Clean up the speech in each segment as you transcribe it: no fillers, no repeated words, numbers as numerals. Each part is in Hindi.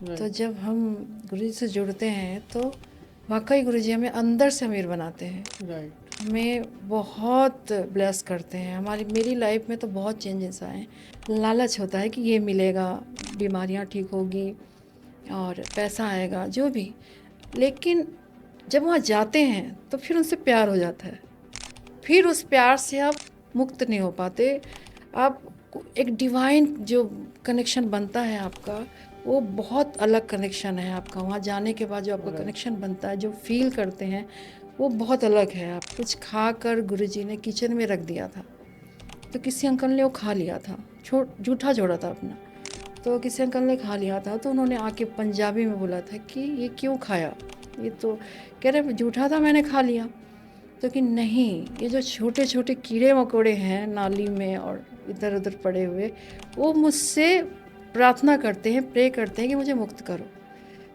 तो जब हम गुरु जी से जुड़ते हैं तो वाकई गुरु जी हमें अंदर से अमीर बनाते हैं। राइट। हमें बहुत ब्लेस करते हैं। मेरी लाइफ में तो बहुत चेंजेस आए हैं। लालच होता है कि ये मिलेगा, बीमारियां ठीक होगी और पैसा आएगा, जो भी। लेकिन जब वहाँ जाते हैं तो फिर उनसे प्यार हो जाता है। फिर उस प्यार से आप मुक्त नहीं हो पाते। आप एक डिवाइन जो कनेक्शन बनता है आपका, वो बहुत अलग कनेक्शन है आपका। वहाँ जाने के बाद जो आपका कनेक्शन बनता है, जो फील करते हैं, वो बहुत अलग है। आप कुछ खा कर गुरुजी ने किचन में रख दिया था, तो किसी अंकल ने वो खा लिया था। जूठा जोड़ा था अपना, तो किसी अंकल ने खा लिया था। तो उन्होंने आके पंजाबी में बोला था कि ये क्यों खाया, ये तो कह रहे जूठा था, मैंने खा लिया। तो कि नहीं, ये जो छोटे छोटे कीड़े मकोड़े हैं नाली में और इधर उधर पड़े हुए, वो मुझसे प्रार्थना करते हैं, प्रे करते हैं कि मुझे मुक्त करो।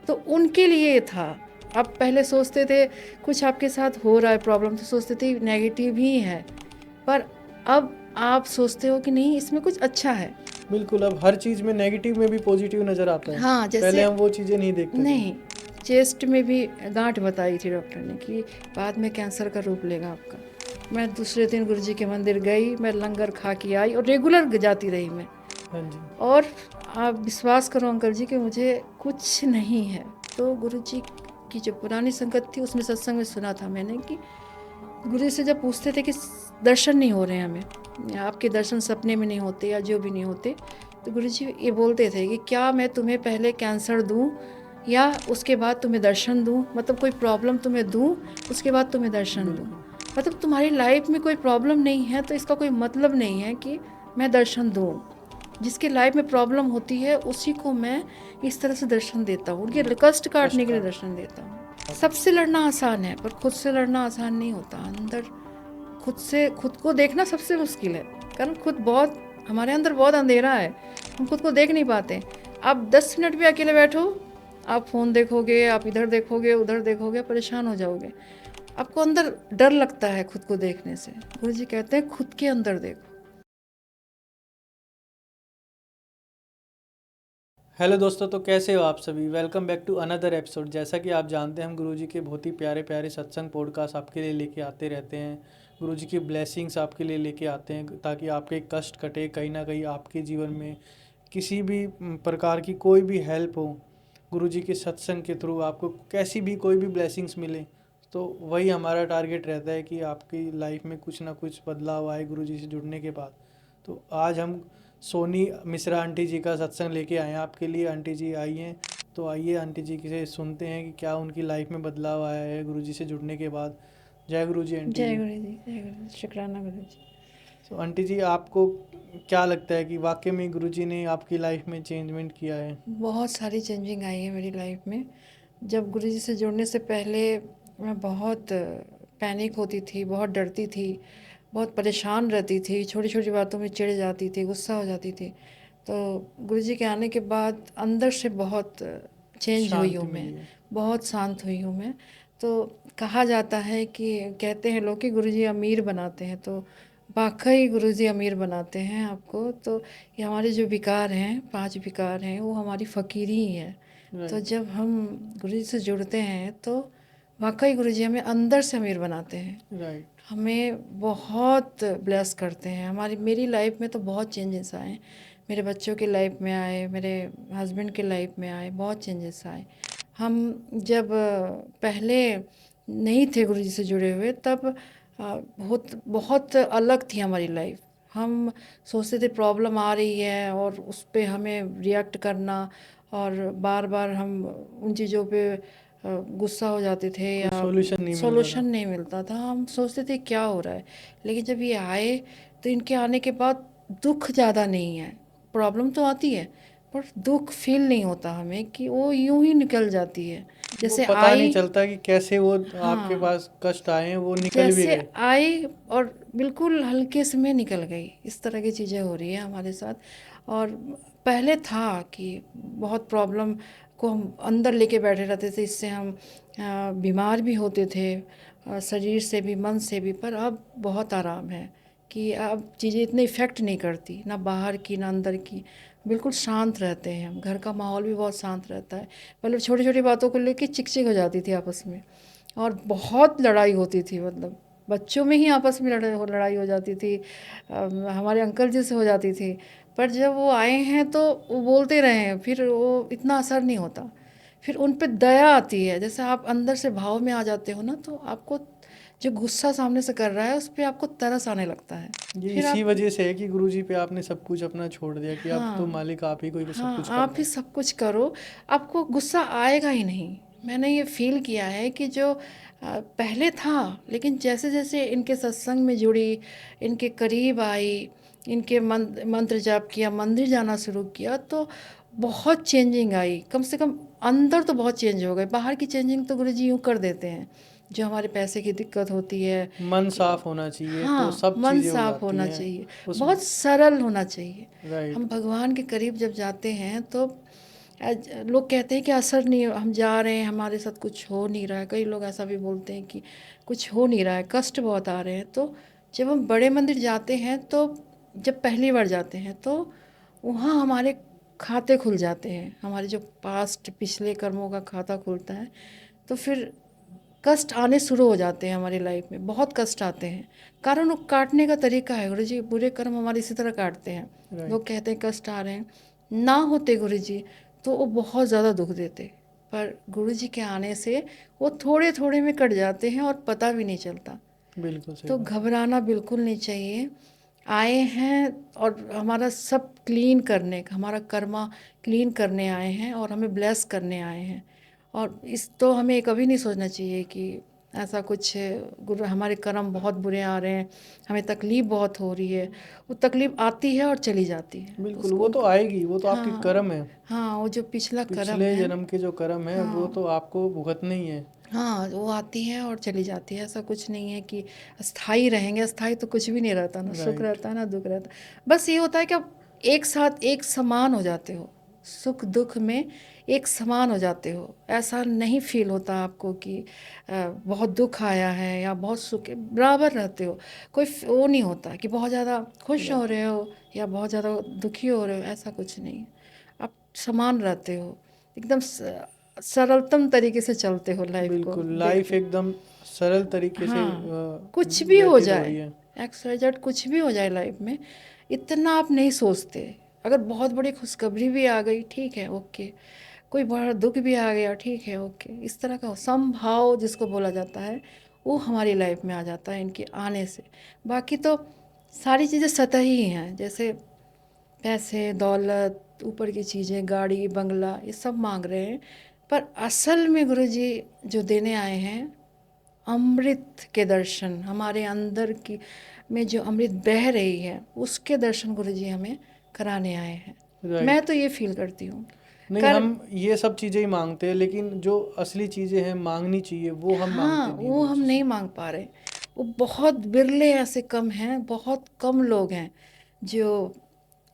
तो उनके लिए ये था। आप पहले सोचते थे कुछ आपके साथ हो रहा है प्रॉब्लम, तो सोचते थे नेगेटिव ही है, पर अब आप सोचते हो कि नहीं, इसमें कुछ अच्छा है। बिल्कुल, अब हर चीज़ में नेगेटिव में भी पॉजिटिव नज़र आता है। हाँ, पहले जैसे हम वो चीज़ें नहीं देखते थे। नहीं, चेस्ट में भी गांठ बताई थी डॉक्टर ने कि बाद में कैंसर का रूप लेगा आपका। मैं दूसरे दिन गुरुजी के मंदिर गई, मैं लंगर खा के आई और रेगुलर जाती रही मैं। हाँ जी। और आप विश्वास करो अंकल जी कि मुझे कुछ नहीं है। तो गुरुजी की जो पुरानी संगत थी, उसमें सत्संग में सुना था मैंने कि गुरुजी से जब पूछते थे कि दर्शन नहीं हो रहे हैं हमें, आपके दर्शन सपने में नहीं होते या जो भी नहीं होते, तो गुरुजी ये बोलते थे कि क्या मैं तुम्हें पहले कैंसर दूं या उसके बाद तुम्हें दर्शन दूं? मतलब कोई प्रॉब्लम तुम्हें दूं, उसके बाद तुम्हें दर्शन दूं? मतलब तुम्हारी लाइफ में कोई प्रॉब्लम नहीं है तो इसका कोई मतलब नहीं है कि मैं दर्शन दूं। जिसकी लाइफ में प्रॉब्लम होती है उसी को मैं इस तरह से दर्शन देता हूँ, उनके कष्ट काटने के लिए दर्शन देता हूँ। सबसे लड़ना आसान है, पर खुद से लड़ना आसान नहीं होता। अंदर खुद को देखना सबसे मुश्किल है, कारण हमारे अंदर बहुत अंधेरा है, हम खुद को देख नहीं पाते। आप 10 मिनट भी अकेले बैठो, आप फ़ोन देखोगे, आप इधर देखोगे, उधर देखोगे, परेशान हो जाओगे। आपको अंदर डर लगता है खुद को देखने से। गुरुजी कहते हैं खुद के अंदर देखो। हेलो दोस्तों, तो कैसे हो आप सभी। Welcome back to another episode. जैसा कि आप जानते हैं, हम गुरुजी के बहुत ही प्यारे प्यारे सत्संग पॉडकास्ट आपके लिए लेके आते रहते हैं। गुरुजी की ब्लेसिंग्स आपके लिए लेके आते हैं ताकि आपके कष्ट कटे, कहीं ना कहीं आपके जीवन में किसी भी प्रकार की कोई भी हेल्प हो, गुरुजी के सत्संग के थ्रू आपको कैसी भी कोई भी ब्लेसिंग्स मिले। तो वही हमारा टारगेट रहता है कि आपकी लाइफ में कुछ ना कुछ बदलाव आए गुरुजी से जुड़ने के बाद। तो आज हम सोनी मिश्रा आंटी जी का सत्संग लेके आए हैं आपके लिए। आंटी जी आई हैं, तो आइए आंटी जी से सुनते हैं कि क्या उनकी लाइफ में बदलाव आया है गुरुजी से जुड़ने के बाद। जय गुरु जी आंटी जय जी। गुरु जी, जय गुरु जी, शुक्राना गुरु जी। तो आंटी जी, आपको क्या लगता है कि वाकई में गुरुजी ने आपकी लाइफ में चेंजमेंट किया है? बहुत सारी चेंजिंग आई है मेरी लाइफ में। जब गुरुजी से जुड़ने से पहले मैं बहुत पैनिक होती थी, बहुत डरती थी, बहुत परेशान रहती थी, छोटी छोटी बातों में चिढ़ जाती थी, गुस्सा हो जाती थी। तो गुरुजी के आने के बाद अंदर से बहुत चेंज हुई शांति हूँ मैं, मिली है। बहुत शांत हुई हूँ मैं। तो कहा जाता है कि कहते हैं लोग कि गुरुजी अमीर बनाते हैं, तो वाकई गुरुजी अमीर बनाते हैं आपको। तो ये हमारे जो विकार हैं, 5 विकार हैं, वो हमारी फ़कीरी ही है। तो राइट। जब हम गुरुजी से जुड़ते हैं तो वाकई गुरुजी हमें अंदर से अमीर बनाते हैं, राइट। हमें बहुत ब्लेस करते हैं। मेरी लाइफ में तो बहुत चेंजेस आए। मेरे बच्चों के लाइफ में आए, मेरे हस्बैंड के लाइफ में आए, बहुत चेंजेस आए। हम जब पहले नहीं थे गुरुजी से जुड़े हुए, तब बहुत बहुत अलग थी हमारी लाइफ। हम सोचते थे प्रॉब्लम आ रही है और उस पे हमें रिएक्ट करना, और बार बार हम उन चीज़ों पे गुस्सा हो जाते थे कोई या सॉल्यूशन नहीं मिल रहा सॉल्यूशन था। नहीं मिलता था। हम सोचते थे क्या हो रहा है। लेकिन जब ये आए तो इनके आने के बाद दुख ज़्यादा नहीं है। प्रॉब्लम तो आती है, पर दुख फील नहीं होता हमें, कि वो यूं ही निकल जाती है वो जैसे पता नहीं आई। चलता कि कैसे वो आपके हाँ, पास कष्ट आए हैं, वो निकल भी जैसे गए। आई और बिल्कुल हल्के से में निकल गई। इस तरह की चीज़ें हो रही है हमारे साथ। और पहले था कि बहुत प्रॉब्लम को हम अंदर लेके बैठे रहते थे, इससे हम बीमार भी होते थे, शरीर से भी मन से भी। पर अब बहुत आराम है कि अब चीज़ें इतने इफ़ेक्ट नहीं करती, ना बाहर की ना अंदर की। बिल्कुल शांत रहते हैं हम, घर का माहौल भी बहुत शांत रहता है। पहले छोटी छोटी बातों को लेके चिक हो जाती थी आपस में, और बहुत लड़ाई होती थी, मतलब बच्चों में ही आपस में लड़ाई हो जाती थी। हमारे अंकल जी से हो जाती थी। पर जब वो आए हैं तो वो बोलते रहे हैं, फिर वो इतना असर नहीं होता। फिर उन पे दया आती है, जैसे आप अंदर से भाव में आ जाते हो ना, तो आपको जो गुस्सा सामने से कर रहा है उस पर आपको तरस आने लगता है। ये फिर इसी आप, वजह से है कि गुरुजी पे आपने सब कुछ अपना छोड़ दिया कि अब तो हाँ मालिक आप ही को सब हाँ, कुछ आप करना ही है। सब कुछ करो, आपको गुस्सा आएगा ही नहीं। मैंने ये फील किया है कि जो पहले था, लेकिन जैसे जैसे इनके सत्संग में जुड़ी, इनके करीब आई, इनके मंत्र जाप किया, मंदिर जाना शुरू किया, तो बहुत चेंजिंग आई। कम से कम अंदर तो बहुत चेंज हो गए। बाहर की चेंजिंग तो गुरुजी यूँ कर देते हैं, जो हमारे पैसे की दिक्कत होती है। मन साफ होना चाहिए तो हाँ, सब मन चीज़ें हो साफ जाती होना हैं चाहिए, उस। बहुत सरल होना चाहिए। हम राइट। भगवान के करीब जब जाते हैं तो लोग कहते हैं कि असर नहीं, हम जा रहे हैं हमारे साथ कुछ हो नहीं रहा है। कई लोग ऐसा भी बोलते हैं कि कुछ हो नहीं रहा है, कष्ट बहुत आ रहे हैं। तो जब हम बड़े मंदिर जाते हैं, तो जब पहली बार जाते हैं तो वहाँ हमारे खाते खुल जाते हैं, हमारे जो पास्ट पिछले कर्मों का खाता खुलता है। तो फिर कष्ट आने शुरू हो जाते हैं हमारी लाइफ में, बहुत कष्ट आते हैं। कारण वो काटने का तरीका है गुरु जी, बुरे कर्म हमारे इसी तरह काटते हैं। लोग राइट। कहते हैं कष्ट आ रहे हैं, ना होते गुरु जी तो वो बहुत ज़्यादा दुख देते। पर गुरु जी के आने से वो थोड़े थोड़े में कट जाते हैं और पता भी नहीं चलता। बिल्कुल सही तो बात है। घबराना बिल्कुल नहीं चाहिए। आए हैं और हमारा सब क्लीन करने का, हमारा कर्मा क्लीन करने आए हैं और हमें ब्लेस करने आए हैं। और इस तो हमें कभी नहीं सोचना चाहिए कि ऐसा कुछ गुरु हमारे कर्म बहुत बुरे आ रहे हैं, हमें तकलीफ़ बहुत हो रही है। वो तकलीफ़ आती है और चली जाती है, बिल्कुल, उसको वो तो आएगी, वो तो आपके हाँ कर्म है। हाँ, वो जो पिछला कर्म पिछले है। जन्म के जो कर्म है वो हाँ तो आपको भुगतने ही है। हाँ, वो आती है और चली जाती है। ऐसा कुछ नहीं है कि अस्थाई रहेंगे। अस्थाई तो कुछ भी नहीं रहता, ना सुख राइट। रहता है ना दुख रहता। बस ये होता है कि आप एक साथ एक समान हो जाते हो, सुख दुख में एक समान हो जाते हो। ऐसा नहीं फील होता आपको कि बहुत दुख आया है या बहुत सुख है, बराबर रहते हो। कोई वो नहीं होता कि बहुत ज़्यादा खुश हो राइट। रहे हो या बहुत ज़्यादा दुखी हो रहे हो, ऐसा कुछ नहीं है। आप समान रहते हो, एकदम सरलतम तरीके से चलते हो लाइफ को बिल्कुल, लाइफ देखते। एकदम सरल तरीके से हाँ, कुछ भी हो व्यतीत हो जाए, रही है। एक्स वाई जेड कुछ भी हो जाए लाइफ में, इतना आप नहीं सोचते। अगर बहुत बड़ी खुशखबरी भी आ गई, ठीक है, ओके। कोई बड़ा दुख भी आ गया, ठीक है, ओके। इस तरह का समभाव जिसको बोला जाता है, वो हमारी लाइफ में आ जाता है इनके आने से। बाकी तो सारी चीज़ें सतही ही हैं, जैसे पैसे दौलत, ऊपर की चीज़ें, गाड़ी बंगला, ये सब मांग रहे हैं। पर असल में गुरुजी जो देने आए हैं, अमृत के दर्शन, हमारे अंदर की में जो अमृत बह रही है उसके दर्शन गुरुजी हमें कराने आए हैं। मैं राइट। तो ये फील करती हूँ। नहीं, कर हम ये सब चीज़ें ही मांगते हैं लेकिन जो असली चीज़ें हैं मांगनी चाहिए वो हम हाँ, मांगते नहीं वो हम गुरुजी नहीं से। मांग पा रहे। वो बहुत बिरले ऐसे कम हैं, बहुत कम लोग हैं जो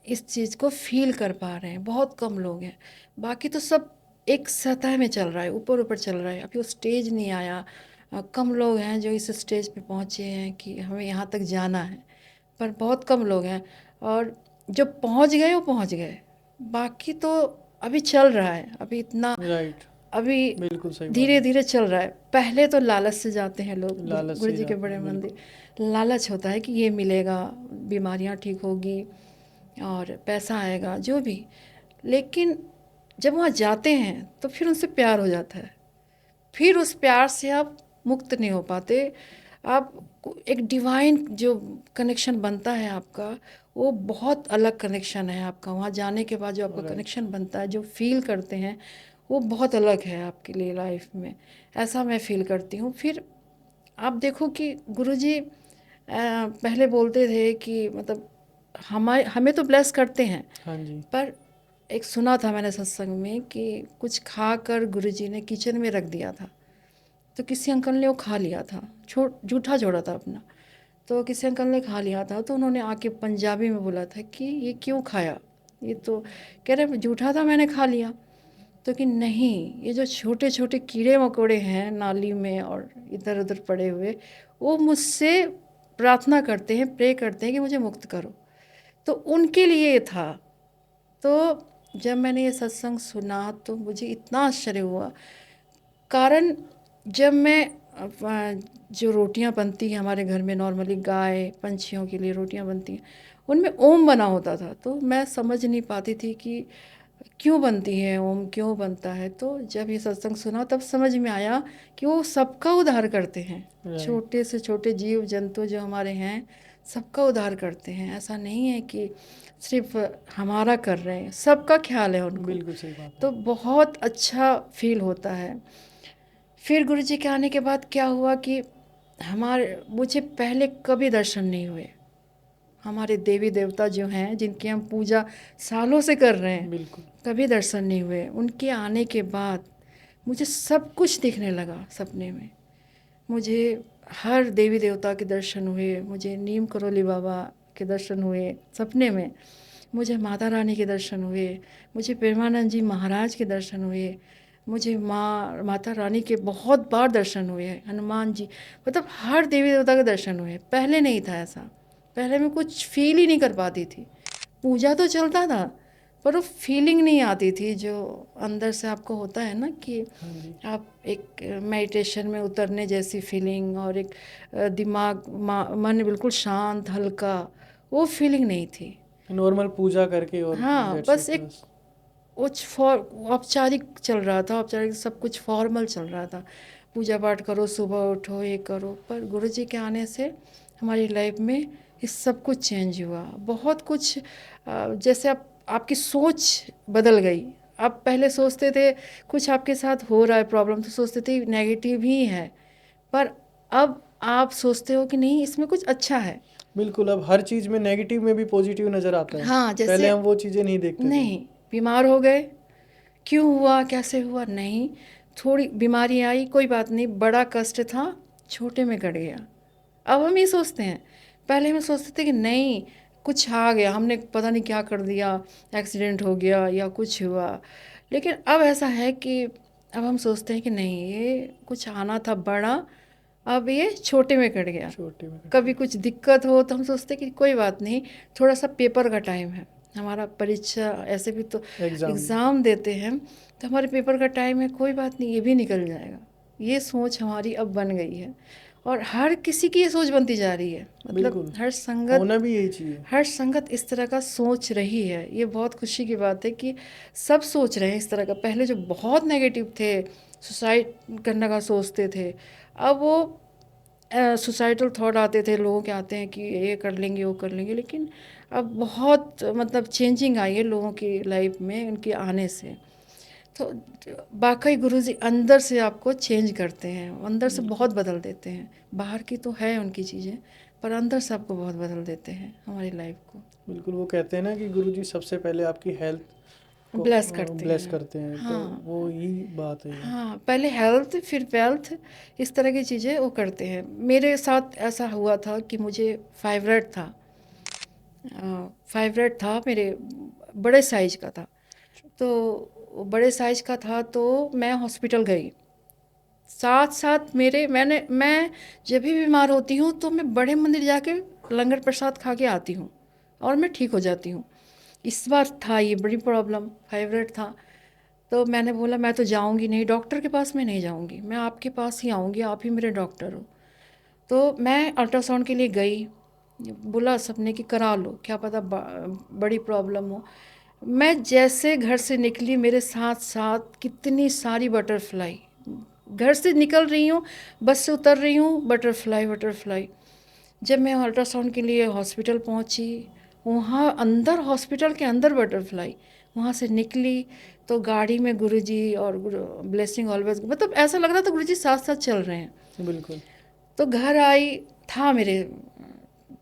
इस चीज़ को फील कर पा रहे हैं, बहुत कम लोग हैं। बाकी तो सब एक सतह में चल रहा है, ऊपर ऊपर चल रहा है, अभी वो स्टेज नहीं आया। कम लोग हैं जो इस स्टेज पे पहुँचे हैं कि हमें यहाँ तक जाना है, पर बहुत कम लोग हैं। और जो पहुँच गए वो पहुँच गए, बाकी तो अभी चल रहा है, अभी इतना, राइट। अभी बिल्कुल सही बात धीरे है। धीरे चल रहा है। पहले तो लालच से जाते हैं लोग लालच गुरु से जी के जाते बड़े हैं बिल्कुल। मंदिर। लालच होता है कि ये मिलेगा, बीमारियां ठीक होगी और पैसा आएगा, जो भी। लेकिन जब वहाँ जाते हैं तो फिर उनसे प्यार हो जाता है। फिर उस प्यार से आप मुक्त नहीं हो पाते। आप एक डिवाइन जो कनेक्शन बनता है आपका, वो बहुत अलग कनेक्शन है आपका। वहाँ जाने के बाद जो आपका राइट। कनेक्शन बनता है, जो फील करते हैं, वो बहुत अलग है आपके लिए लाइफ में। ऐसा मैं फील करती हूँ। फिर आप देखो कि गुरुजी पहले बोलते थे कि मतलब हमें हमें तो ब्लेस करते हैं। हाँ जी। पर एक सुना था मैंने सत्संग में कि कुछ खाकर गुरुजी ने किचन में रख दिया था, तो किसी अंकल ने वो खा लिया था, जूठा जोड़ा था अपना। तो किसी अंकल ने खा लिया था, तो उन्होंने आके पंजाबी में बोला था कि ये क्यों खाया, ये तो कह रहे जूठा था, मैंने खा लिया। तो कि नहीं, ये जो छोटे छोटे कीड़े मकोड़े हैं नाली में और इधर उधर पड़े हुए, वो मुझसे प्रार्थना करते हैं, प्रे करते हैं कि मुझे मुक्त करो। तो उनके लिए था तो जब मैंने ये सत्संग सुना तो मुझे इतना आश्चर्य हुआ। कारण जब मैं जो रोटियां बनती हैं हमारे घर में, नॉर्मली गाय पंछियों के लिए रोटियां बनती हैं, उनमें ओम बना होता था। तो मैं समझ नहीं पाती थी कि क्यों बनती है ओम, क्यों बनता है। तो जब ये सत्संग सुना तब समझ में आया कि वो सबका उद्धार करते हैं। राइट। छोटे से छोटे जीव जंतु जो हमारे हैं सबका उद्धार करते हैं। ऐसा नहीं है कि सिर्फ हमारा कर रहे हैं, सबका ख्याल है उनको। बिल्कुल सही बात तो है। बहुत अच्छा फील होता है। फिर गुरुजी के आने के बाद क्या हुआ कि मुझे पहले कभी दर्शन नहीं हुए। हमारे देवी देवता जो हैं जिनकी हम पूजा सालों से कर रहे हैं, बिल्कुल। कभी दर्शन नहीं हुए। उनके आने के बाद मुझे सब कुछ दिखने लगा सपने में। मुझे हर देवी देवता के दर्शन हुए, मुझे नीम करोली बाबा के दर्शन हुए सपने में, मुझे माता रानी के दर्शन हुए, मुझे प्रेमानंद जी महाराज के दर्शन हुए, मुझे माता रानी के बहुत बार दर्शन हुए हैं, हनुमान जी, मतलब हर देवी देवता के दर्शन हुए। पहले नहीं था ऐसा, पहले मैं कुछ फील ही नहीं कर पाती थी। पूजा तो चलता था पर वो फीलिंग नहीं आती थी जो अंदर से आपको होता है ना कि हाँ जी। आप एक मेडिटेशन में उतरने जैसी फीलिंग, और एक मन बिल्कुल शांत हल्का, वो फीलिंग नहीं थी। नॉर्मल पूजा करके और हाँ, दैट्स बस इट एक बस। कुछ औपचारिक चल रहा था, औपचारिक सब कुछ फॉर्मल चल रहा था। पूजा पाठ करो, सुबह उठो, ये करो। पर गुरुजी के आने से हमारी लाइफ में ये सब कुछ चेंज हुआ। बहुत कुछ जैसे आपकी सोच बदल गई। आप पहले सोचते थे कुछ आपके साथ हो रहा है प्रॉब्लम तो सोचते थे नेगेटिव ही है, पर अब आप सोचते हो कि नहीं, इसमें कुछ अच्छा है। बिल्कुल, अब हर चीज़ में नेगेटिव में भी पॉजिटिव नज़र आता है। हाँ, पहले जैसे हम वो चीज़ें नहीं देखते थे। नहीं, बीमार हो गए, क्यों हुआ, कैसे हुआ, नहीं, थोड़ी बीमारी आई, कोई बात नहीं, बड़ा कष्ट था, छोटे में कट गया। अब हम ये सोचते हैं, पहले हम सोचते थे कि नहीं, कुछ आ गया, हमने पता नहीं क्या कर दिया, एक्सीडेंट हो गया या कुछ हुआ। लेकिन अब ऐसा है कि अब हम सोचते हैं कि नहीं, ये कुछ आना था बड़ा, अब ये छोटे में कट गया। छोटे में कभी कुछ दिक्कत हो तो हम सोचते हैं कि कोई बात नहीं, थोड़ा सा पेपर का टाइम है, हमारा परीक्षा ऐसे भी तो एग्ज़ाम। एग्ज़ाम देते हैं, तो हमारे पेपर का टाइम है, कोई बात नहीं, ये भी निकल जाएगा। ये सोच हमारी अब बन गई है, और हर किसी की ये सोच बनती जा रही है। मतलब बिल्कुल, हर संगत, होना भी यही चाहिए। हर संगत इस तरह का सोच रही है। ये बहुत खुशी की बात है कि सब सोच रहे हैं इस तरह का। पहले जो बहुत नेगेटिव थे, सुसाइड करने का सोचते थे, अब वो सुसाइडल थॉट आते थे लोगों के, आते हैं कि ये कर लेंगे वो कर लेंगे। लेकिन अब बहुत मतलब चेंजिंग आई है लोगों की लाइफ में उनके आने से। तो वाकई गुरुजी अंदर से आपको चेंज करते हैं, अंदर से बहुत बदल देते हैं। बाहर की तो है उनकी चीज़ें, पर अंदर से आपको बहुत बदल देते हैं हमारी लाइफ को। बिल्कुल, वो कहते हैं ना कि गुरुजी सबसे पहले आपकी हेल्थ को ब्लेस करते ब्लेस हैं। करते हैं, तो हाँ वो ही बात है ये। हाँ, पहले हेल्थ फिर वेल्थ, इस तरह की चीज़ें वो करते हैं। मेरे साथ ऐसा हुआ था कि मुझे फाइब्राइड था, फाइब्राइड था मेरे, बड़े साइज का था। तो बड़े साइज का था तो मैं हॉस्पिटल गई। साथ साथ मैं जब भी बीमार होती हूँ तो मैं बड़े मंदिर जाके लंगर प्रसाद खा के आती हूँ और मैं ठीक हो जाती हूँ। इस बार था ये बड़ी प्रॉब्लम, फाइब्राइड था। तो मैंने बोला मैं तो जाऊँगी नहीं, डॉक्टर के पास मैं नहीं जाऊँगी, मैं आपके पास ही आऊँगी, आप ही मेरे डॉक्टर हो। तो मैं अल्ट्रासाउंड के लिए गई, बोला सबने कि करा लो, क्या पता बड़ी प्रॉब्लम हो। मैं जैसे घर से निकली, मेरे साथ साथ कितनी सारी बटरफ्लाई, घर से निकल रही हूँ, बस से उतर रही हूँ, बटरफ्लाई बटरफ्लाई। जब मैं अल्ट्रासाउंड के लिए हॉस्पिटल पहुँची, वहाँ अंदर, हॉस्पिटल के अंदर बटरफ्लाई, वहाँ से निकली तो गाड़ी में गुरुजी और ब्लेसिंग ऑलवेज, मतलब ऐसा लग रहा था गुरुजी साथ साथ चल रहे हैं। बिल्कुल। तो घर आई, था मेरे,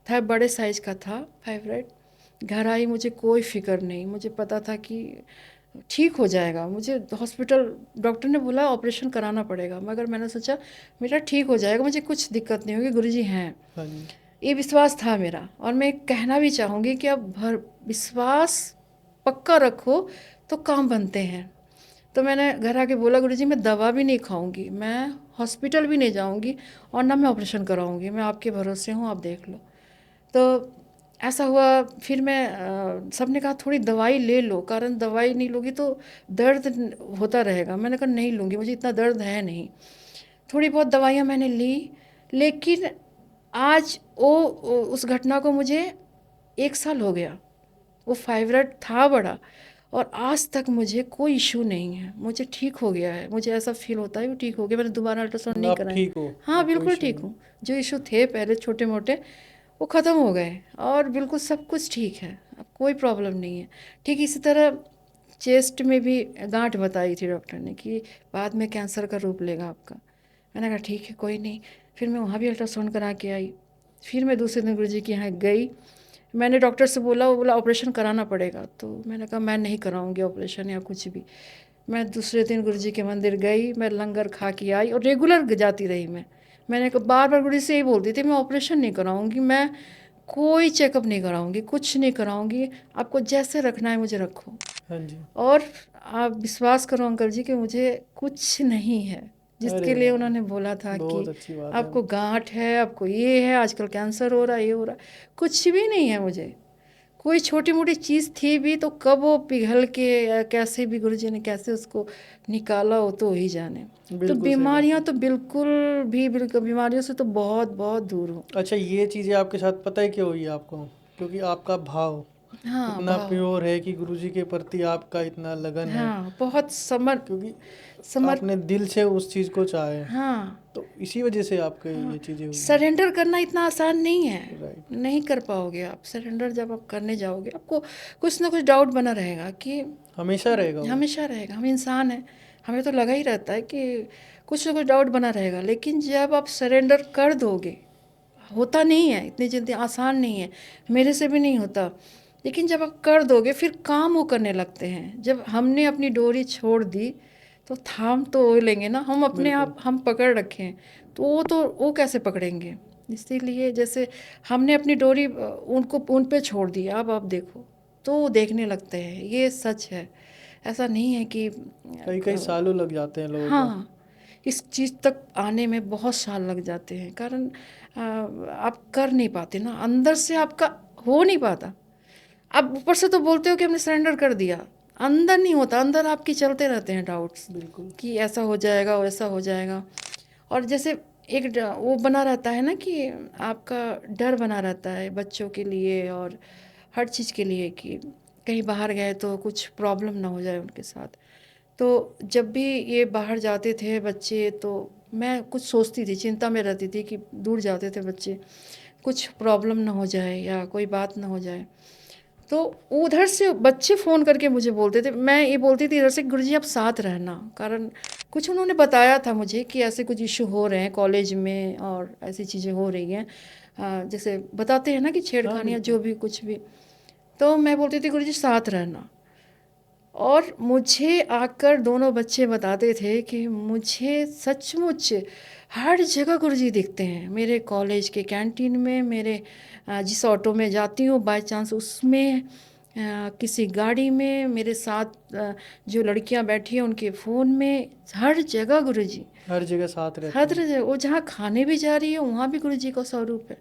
था बड़े साइज का था फाइब्राइड। घर आई, मुझे कोई फिक्र नहीं, मुझे पता था कि ठीक हो जाएगा। मुझे हॉस्पिटल डॉक्टर ने बोला ऑपरेशन कराना पड़ेगा, मगर मैंने सोचा मेरा ठीक हो जाएगा, मुझे कुछ दिक्कत नहीं होगी, गुरुजी हैं। हाँ जी। ये विश्वास था मेरा, और मैं कहना भी चाहूँगी कि अब विश्वास पक्का रखो तो काम बनते हैं। तो मैंने घर आके बोला गुरुजी मैं दवा भी नहीं खाऊंगी, मैं हॉस्पिटल भी नहीं जाऊंगी, और ना मैं ऑपरेशन कराऊंगी, मैं आपके भरोसे हूँ, आप देख लो। तो ऐसा हुआ। फिर मैं सबने कहा थोड़ी दवाई ले लो, कारण दवाई नहीं लोगी तो दर्द होता रहेगा। मैंने कहा नहीं लूँगी, मुझे इतना दर्द है नहीं। थोड़ी बहुत दवाइयाँ मैंने ली, लेकिन आज उस घटना को मुझे 1 साल हो गया। वो फाइब्रॉइड था बड़ा, और आज तक मुझे कोई इशू नहीं है। मुझे ठीक हो गया है, मुझे ऐसा फील होता है कि ठीक हो गया। मैंने दोबारा अल्ट्रासाउंड नहीं आप कराया। ठीक हो, हाँ, कोई बिल्कुल इशू ठीक नहीं। हूँ। जो इशू थे पहले छोटे मोटे, वो ख़त्म हो गए, और बिल्कुल सब कुछ ठीक है। अब कोई प्रॉब्लम नहीं है। ठीक इसी तरह चेस्ट में भी गांठ बताई थी डॉक्टर ने कि बाद में कैंसर का रूप लेगा आपका। मैंने कहा ठीक है, कोई नहीं। फिर मैं वहाँ भी अल्ट्रासाउंड करा के आई। फिर मैं दूसरे दिन गुरुजी के यहाँ गई। मैंने डॉक्टर से बोला, वो बोला ऑपरेशन कराना पड़ेगा। तो मैंने कहा मैं नहीं कराऊंगी ऑपरेशन या कुछ भी। मैं दूसरे दिन गुरुजी के मंदिर गई, मैं लंगर खा के आई, और रेगुलर जाती रही मैंने कहा बार बार गुरुजी से यही बोलती थी, मैं ऑपरेशन नहीं कराऊंगी, मैं कोई चेकअप नहीं कराऊंगी, कुछ नहीं कराऊंगी। आपको जैसे रखना है मुझे रखो। हाँ जी। और आप विश्वास करो अंकल जी कि मुझे कुछ नहीं है, अरे जिसके लिए वाह, उन्होंने बोला था कि बहुत अच्छी बात है। आपको गांठ है, आपको ये है, आजकल कैंसर हो रहा है, ये हो रहा है। कुछ भी नहीं है मुझे। कोई छोटी मोटी चीज़ थी भी तो कब वो पिघल के, या कैसे भी गुरुजी ने कैसे उसको निकाला, हो तो वही जाने। तो बिल्कुल सही बात बीमारियां है। तो बिल्कुल बीमारियों से तो बहुत बहुत दूर हूँ। अच्छा, ये चीज़ें आपके साथ पता है क्यों हुई आपको? क्योंकि आपका भाव हाँ, इतना भाव। प्योर है कि गुरुजी के प्रति आपका इतना लगन है, हाँ, बहुत क्योंकि समर आपने दिल से उस चीज़ को चाहा है, हाँ, तो इसी वजह से आपके हाँ। ये चीज़ें हुई हैं। सरेंडर करना इतना आसान नहीं है। राइट। नहीं कर पाओगे आप सरेंडर। जब आप करने जाओगे, आपको कुछ ना कुछ डाउट बना रहेगा कि हमेशा रहेगा वो। हमेशा रहेगा। हम इंसान हैं, हमें तो लगा ही रहता है कि कुछ ना कुछ डाउट बना रहेगा। लेकिन जब आप सरेंडर कर दोगे, होता नहीं है इतनी जल्दी, आसान नहीं है, मेरे से भी नहीं होता। लेकिन जब आप कर दोगे, फिर काम वो करने लगते हैं। जब हमने अपनी डोरी छोड़ दी तो थाम तो वो लेंगे ना। हम अपने बिल्कुल। आप हम पकड़ रखे हैं, तो वो कैसे पकड़ेंगे? इसीलिए जैसे हमने अपनी डोरी उनको उन पे छोड़ दी, अब आप देखो, तो वो देखने लगते हैं। ये सच है। ऐसा नहीं है कि कई कई सालों लग जाते हैं लोगों को। हाँ, इस चीज़ तक आने में बहुत साल लग जाते हैं। कारण आप कर नहीं पाते ना, अंदर से आपका हो नहीं पाता। आप ऊपर से तो बोलते हो कि हमने सरेंडर कर दिया, अंदर नहीं होता। अंदर आपकी चलते रहते हैं डाउट्स बिल्कुल। कि ऐसा हो जाएगा, वैसा हो जाएगा। और जैसे एक वो बना रहता है ना कि आपका डर बना रहता है बच्चों के लिए और हर चीज़ के लिए, कि कहीं बाहर गए तो कुछ प्रॉब्लम ना हो जाए उनके साथ। तो जब भी ये बाहर जाते थे बच्चे, तो मैं कुछ सोचती थी, चिंता में रहती थी कि दूर जाते थे बच्चे, कुछ प्रॉब्लम ना हो जाए या कोई बात ना हो जाए। तो उधर से बच्चे फ़ोन करके मुझे बोलते थे, मैं ये बोलती थी इधर से, गुरुजी आप साथ रहना। कारण कुछ उन्होंने बताया था मुझे कि ऐसे कुछ इशू हो रहे हैं कॉलेज में, और ऐसी चीज़ें हो रही हैं, जैसे बताते हैं ना कि हाँ छेड़खानियाँ बिल्कुल। जो भी कुछ भी। तो मैं बोलती थी गुरुजी साथ रहना। और मुझे आकर दोनों बच्चे बताते थे कि मुझे सचमुच हर जगह गुरुजी दिखते हैं। मेरे कॉलेज के कैंटीन में, मेरे जिस ऑटो में जाती हूँ बाय चांस उसमें, किसी गाड़ी में, मेरे साथ जो लड़कियां बैठी हैं उनके फ़ोन में, हर जगह गुरुजी। हर जगह साथ हर रहते हैं। तरह से वो जहाँ खाने भी जा रही है वहाँ भी गुरुजी का स्वरूप है।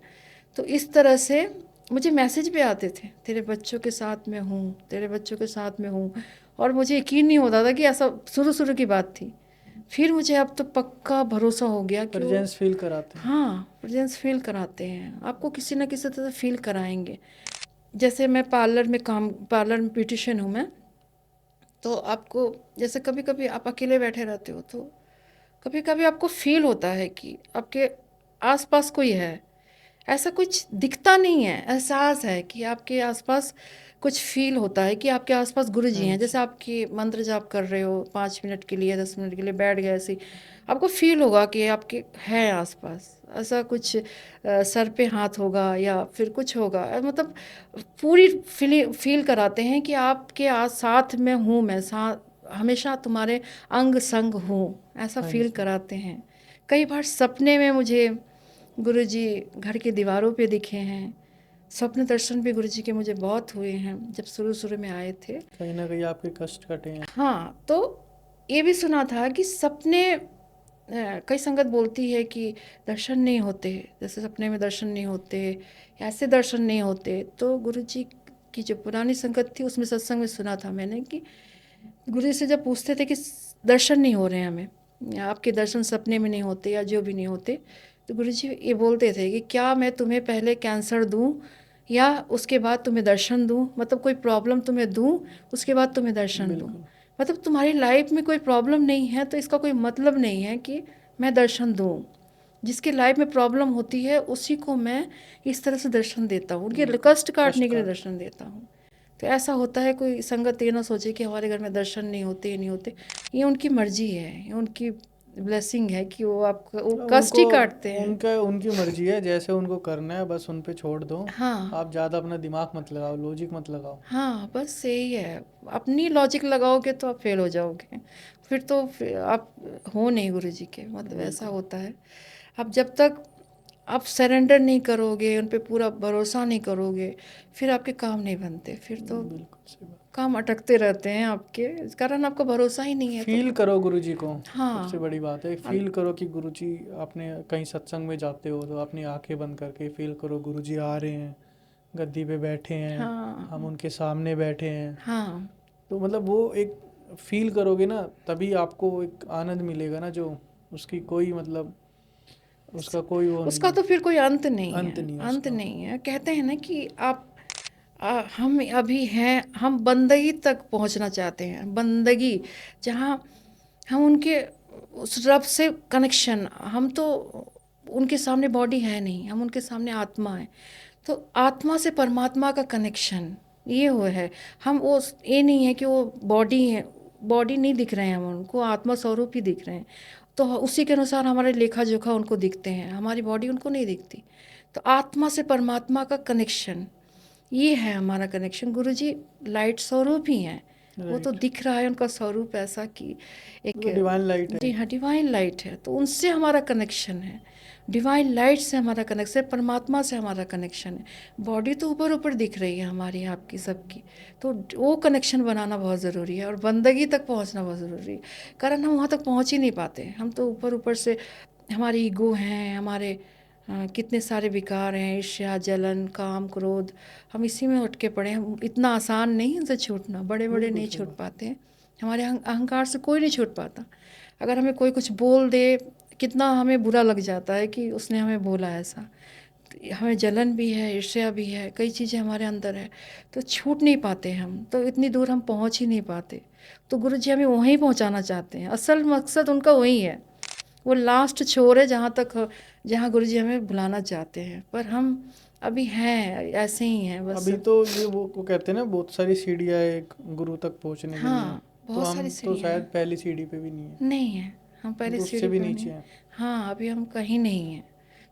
तो इस तरह से मुझे मैसेज भी आते थे, तेरे बच्चों के साथ में हूँ, तेरे बच्चों के साथ में हूँ। और मुझे यकीन नहीं होता था कि ऐसा, शुरू शुरू की बात थी। फिर मुझे अब तो पक्का भरोसा हो गया कि वो, प्रेजेंस फील कराते हैं। हाँ, प्रेजेंस फील कराते हैं। आपको किसी ना किसी तरह फील कराएंगे। जैसे मैं पार्लर में ब्यूटिशियन हूँ मैं। तो आपको जैसे कभी कभी आप अकेले बैठे रहते हो, तो कभी कभी आपको फील होता है कि आपके आसपास कोई है। ऐसा कुछ दिखता नहीं है, एहसास है कि आपके आसपास कुछ फील होता है कि आपके आसपास गुरु जी हाँ हैं। जी। जैसे आपकी मंत्र जाप कर रहे हो, 5 मिनट के लिए 10 मिनट के लिए बैठ गए, ऐसे ही आपको फील होगा कि आपके है आसपास। ऐसा कुछ सर पे हाथ होगा या फिर कुछ होगा, मतलब पूरी फील कराते हैं कि आपके साथ में हूँ मैं, साथ हमेशा तुम्हारे अंग संग हूँ, ऐसा हाँ फील जी। कराते हैं। कई बार सपने में मुझे गुरुजी घर की दीवारों पे दिखे हैं। स्वप्न दर्शन भी गुरुजी के मुझे बहुत हुए हैं जब शुरू शुरू में आए थे। कहीं ना कहीं आपके कष्ट कटे हैं। हाँ, तो ये भी सुना था कि सपने कई संगत बोलती है कि दर्शन नहीं होते, जैसे सपने में दर्शन नहीं होते, ऐसे दर्शन नहीं होते। तो गुरुजी की जो पुरानी संगत थी उसमें सत्संग में सुना था मैंने कि गुरुजी से जब पूछते थे कि दर्शन नहीं हो रहे हैं हमें, या आपके दर्शन सपने में नहीं होते या जो भी नहीं होते, तो गुरुजी ये बोलते थे कि क्या मैं तुम्हें पहले कैंसर दूं या उसके बाद तुम्हें दर्शन दूं, मतलब कोई प्रॉब्लम तुम्हें दूं उसके बाद तुम्हें दर्शन दूं। बिल्कुल मतलब तुम्हारी लाइफ में कोई प्रॉब्लम नहीं है तो इसका कोई मतलब नहीं है कि मैं दर्शन दूं। जिसकी लाइफ में प्रॉब्लम होती है उसी को मैं इस तरह से दर्शन देता हूँ, उनके बिल्कुल कष्ट काटने कष्ट के लिए काट दर्शन देता हूँ। तो ऐसा होता है, कोई संगत ये ना सोचे कि हमारे घर में दर्शन नहीं होते, ये नहीं होते। ये उनकी मर्जी है, ये उनकी ब्लेसिंग है कि वो आपको वो कष्ट उनको ही काटते हैं। उनका उनकी मर्जी है, जैसे उनको करना है बस उन पे छोड़ दो। हाँ आप ज़्यादा अपना दिमाग मत लगाओ, लॉजिक मत लगाओ। हाँ, बस यही है। अपनी लॉजिक लगाओगे तो आप फेल हो जाओगे, फिर आप हो नहीं गुरु जी के, मतलब ऐसा बिल्कुल होता है। अब जब तक आप सरेंडर नहीं करोगे, उन पे पूरा भरोसा नहीं करोगे, फिर आपके काम नहीं बनते, फिर तो बिल्कुल सही बात। काम अटकते रहते हैं आपके, इस कारण आपका भरोसा ही नहीं है तो। फील करो गुरुजी को, सबसे हाँ बड़ी बात है। अन- फील करो कि गुरुजी, आपने कहीं सत्संग में जाते हो तो अपनी आंखें बंद करके फील करो गुरुजी आ रहे हैं, गद्दी पे बैठे हैं, हम हाँ उनके सामने बैठे हैं। हाँ, तो मतलब वो एक फील करोगे ना, तभी आपको एक आनंद मिलेगा ना, जो उसकी कोई मतलब उसका कोई वो नहीं उसका है, तो फिर कोई अंत नहीं अंत है, नहीं है अंत उसका। नहीं है। कहते हैं ना कि आप हम अभी हैं, हम बंदगी तक पहुंचना चाहते हैं, बंदगी, जहाँ हम उनके उस रब से कनेक्शन, हम तो उनके सामने बॉडी है नहीं, हम उनके सामने आत्मा है। तो आत्मा से परमात्मा का कनेक्शन ये हो है। हम वो ये नहीं है कि वो बॉडी है, बॉडी नहीं दिख रहे हैं, हम उनको आत्मा स्वरूप ही दिख रहे हैं। तो उसी के अनुसार हमारे लेखा जोखा उनको दिखते हैं, हमारी बॉडी उनको नहीं दिखती। तो आत्मा से परमात्मा का कनेक्शन, ये है हमारा कनेक्शन। गुरुजी लाइट स्वरूप ही हैं, वो तो राइट, दिख रहा है उनका स्वरूप ऐसा कि एक, वो डिवाइन लाइट है। जी हाँ, डिवाइन लाइट है। तो उनसे हमारा कनेक्शन है, डिवाइन लाइट से हमारा कनेक्शन, परमात्मा से हमारा कनेक्शन है। बॉडी तो ऊपर ऊपर दिख रही है हमारी आपकी सबकी, तो वो कनेक्शन बनाना बहुत ज़रूरी है और बंदगी तक पहुंचना बहुत ज़रूरी है। कारण हम वहाँ तक पहुंच ही नहीं पाते, हम तो ऊपर ऊपर से, हमारी ईगो हैं, हमारे कितने सारे विकार हैं, ईर्ष्या जलन काम क्रोध, हम इसी में उठ के पड़े हैं। इतना आसान नहीं इनसे छूटना, बड़े बड़े बिल्कुल नहीं सही छूट बात। पाते हैं। हमारे अहंकार से कोई नहीं छूट पाता। अगर हमें कोई कुछ बोल दे, कितना हमें बुरा लग जाता है कि उसने हमें बोला ऐसा। तो हमें जलन भी है, ईर्ष्या भी है, कई चीज़ें हमारे अंदर है, तो छूट नहीं पाते हम, तो इतनी दूर हम पहुंच ही नहीं पाते। तो गुरु जी हमें वहीं पहुंचाना चाहते हैं, असल मकसद उनका वही है। वो लास्ट छोर है जहाँ गुरु जी हमें बुलाना चाहते हैं, पर हम अभी हैं ऐसे ही हैं बस। अभी तो ये वो कहते हैं ना, बहुत सारी सीढ़ियाँ है एक गुरु तक पहुंचने के लिए। हाँ, तो बहुत सारी हम तो सीढ़ियाँ शायद हैं। पहली सीढ़ी पे भी नहीं है, नहीं है, हम हम पहले तो उससे सीढ़ी भी पे नहीं। नीचे हैं। हाँ, अभी हम कहीं नहीं हैं,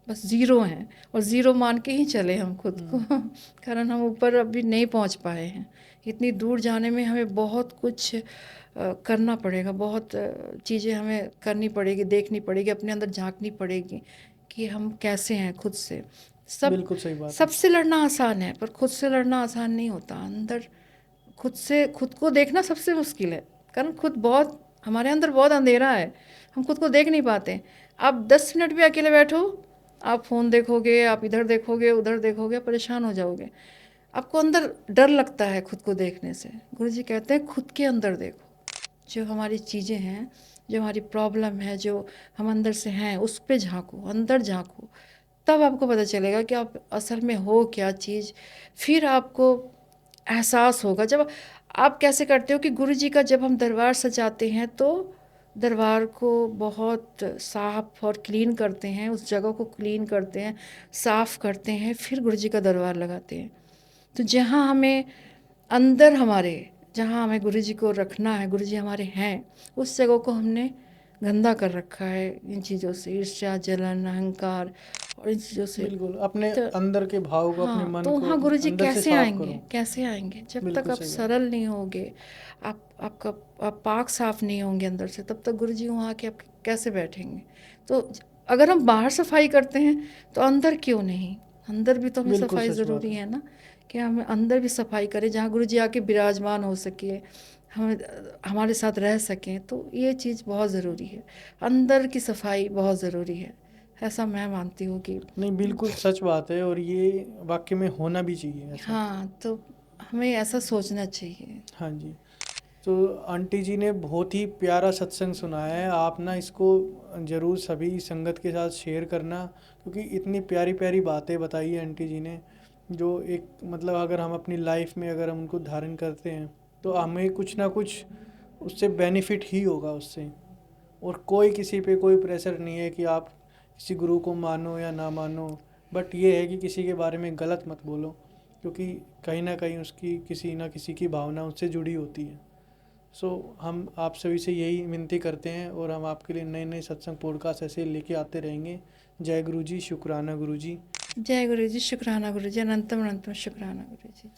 बस ज़ीरो हैं, और ज़ीरो मान के ही चले हम खुद को। कारण हम ऊपर अभी नहीं पहुंच पाए हैं। इतनी दूर जाने में हमें बहुत कुछ करना पड़ेगा, बहुत चीज़ें हमें करनी पड़ेगी, देखनी पड़ेगी, अपने अंदर झांकनी पड़ेगी कि हम कैसे हैं खुद से। सब बिल्कुल सही बात है। सबसे लड़ना आसान है, पर खुद से लड़ना आसान नहीं होता। अंदर खुद से खुद को देखना सबसे मुश्किल है, कारण खुद बहुत, हमारे अंदर बहुत अंधेरा है, हम खुद को देख नहीं पाते। आप 10 मिनट भी अकेले बैठो, आप फ़ोन देखोगे, आप इधर देखोगे उधर देखोगे, परेशान हो जाओगे। आपको अंदर डर लगता है खुद को देखने से। गुरु जी कहते हैं खुद के अंदर देखो, जो हमारी चीज़ें हैं, जो हमारी प्रॉब्लम है, जो हम अंदर से हैं, उस पे झांको, अंदर झांको, तब आपको पता चलेगा कि आप असल में हो क्या चीज़। फिर आपको एहसास होगा। जब आप कैसे करते हो कि गुरु जी का जब हम दरबार सजाते हैं तो दरबार को बहुत साफ और क्लीन करते हैं, उस जगह को क्लीन करते हैं, साफ करते हैं, फिर गुरु जी का दरबार लगाते हैं। तो जहाँ हमें अंदर हमारे, जहाँ हमें गुरु जी को रखना है, गुरु जी हमारे हैं, उस जगह को हमने गंदा कर रखा है इन चीज़ों से, ईर्ष्या जलन अहंकार और इन चीज़ों से। बिल्कुल, अपने तो अंदर के भाव को, अपने हाँ, मन तो को वहाँ गुरुजी अंदर से कैसे साफ आएंगे, करो। कैसे आएंगे जब तक बिल्कुल आप सही बात। सरल नहीं होगे, आपका आप पाक साफ नहीं होंगे अंदर से, तब तक गुरुजी वहाँ आके आप कैसे बैठेंगे। तो अगर हम बाहर सफाई करते हैं तो अंदर क्यों नहीं, अंदर भी तो हमें बिल्कुल सफाई सच बात ज़रूरी है। है ना, कि हम अंदर भी सफाई करें, जहाँ गुरुजी आके विराजमान हो सके, हम हमारे साथ रह सकें, तो ये चीज़ बहुत ज़रूरी है। अंदर की सफाई बहुत ज़रूरी है, ऐसा मैं मानती हूँ कि नहीं, बिल्कुल सच बात है और ये वाक़ई में होना भी चाहिए ऐसा। हाँ, तो हमें ऐसा सोचना चाहिए। हाँ जी। तो आंटी जी ने बहुत ही प्यारा सत्संग सुनाया है। आप ना इसको ज़रूर सभी संगत के साथ शेयर करना, क्योंकि इतनी प्यारी-प्यारी बातें बताई है आंटी जी ने, जो एक मतलब अगर हम अपनी लाइफ़ में अगर हम उनको धारण करते हैं, तो हमें कुछ ना कुछ उससे बेनिफिट ही होगा उससे। और कोई किसी पे कोई प्रेशर नहीं है कि आप किसी गुरु को मानो या ना मानो, बट ये है कि किसी के बारे में गलत मत बोलो, क्योंकि कहीं ना कहीं उसकी किसी ना किसी की भावना उससे जुड़ी होती है। सो हम आप सभी से यही विनती करते हैं और हम आपके लिए नए नए सत्संग पॉडकास्ट ऐसे लेके आते रहेंगे। जय गुरु जी, शुक्राना गुरु जी। जय गुरु जी, शुक्राना गुरु जी, अनंतम अनंतम शुक्राना गुरु जी।